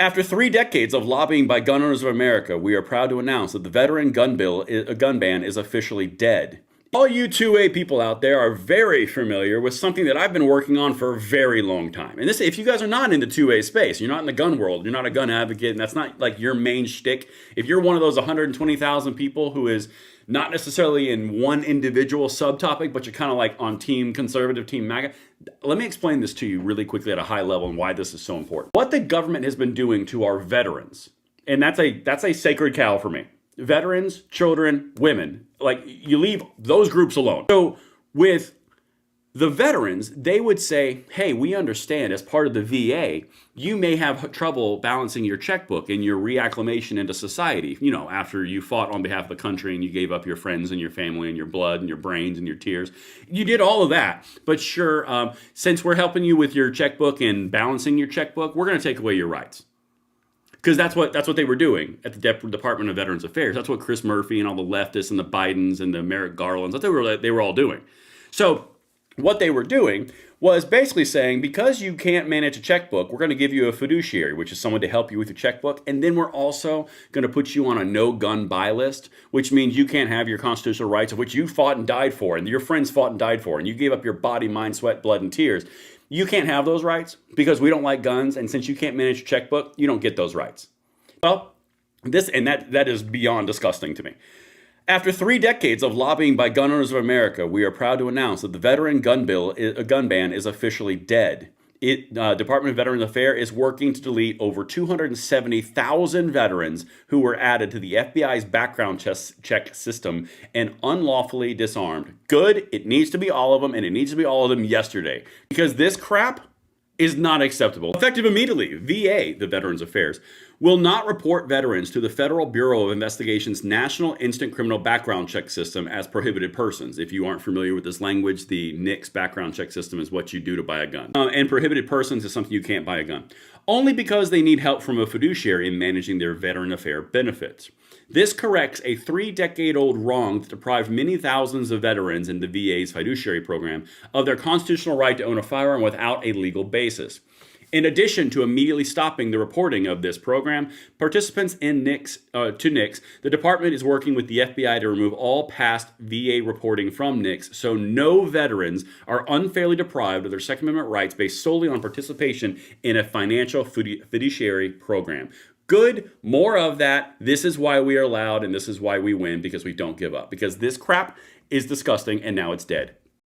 After 3 decades of lobbying by gun owners of America, we are proud to announce that the veteran gun ban is officially dead. All you 2A people out there are very familiar with something that I've been working on for a very long time. And this, if you guys are not in the 2A space, you're not in the gun world, you're not a gun advocate, and that's not like your main shtick. If you're one of those 120,000 people who is not necessarily in one individual subtopic, but you're kind of like on team conservative, team MAGA, let me explain this to you really quickly at a high level and why this is so important. What the government has been doing to our veterans, and that's a sacred cow for me. Veterans, children, women, like you leave those groups alone. So with the veterans, they would say, hey, we understand as part of the VA, you may have trouble balancing your checkbook and your reacclimation into society, you know, after you fought on behalf of the country and you gave up your friends and your family and your blood and your brains and your tears. You did all of that. But sure, since we're helping you with your checkbook and balancing your checkbook, we're going to take away your rights. Because that's what they were doing at the Department of Veterans Affairs. That's what Chris Murphy and all the leftists and the Bidens and the Merrick Garlands, that's what they were all doing. So what they were doing was basically saying, because you can't manage a checkbook, we're going to give you a fiduciary, which is someone to help you with your checkbook. And then we're also going to put you on a no-gun buy list, which means you can't have your constitutional rights of which you fought and died for, and your friends fought and died for, and you gave up your body, mind, sweat, blood, and tears. You can't have those rights because we don't like guns, and since you can't manage your checkbook, you don't get those rights. Well, that is beyond disgusting to me. After 3 decades of lobbying by gun owners of America, we are proud to announce that the veteran gun ban is officially dead. Department of Veterans Affairs is working to delete over 270,000 veterans who were added to the FBI's background check system and unlawfully disarmed. Good, it needs to be all of them, and it needs to be all of them yesterday. Because this crap is not acceptable. Effective immediately, VA, the Veterans Affairs, will not report veterans to the Federal Bureau of Investigation's National Instant Criminal Background Check System as prohibited persons. If you aren't familiar with this language, the NICS background check system is what you do to buy a gun. And prohibited persons is something you can't buy a gun. Only because they need help from a fiduciary in managing their veteran affair benefits. This corrects a 3-decade-old wrong that deprived many thousands of veterans in the VA's fiduciary program of their constitutional right to own a firearm without a legal basis. In addition to immediately stopping the reporting of this program, participants in NICS, the department is working with the FBI to remove all past VA reporting from NICS so no veterans are unfairly deprived of their Second Amendment rights based solely on participation in a financial fiduciary program. Good, more of that. This is why we are loud and this is why we win, because we don't give up. Because this crap is disgusting and now it's dead.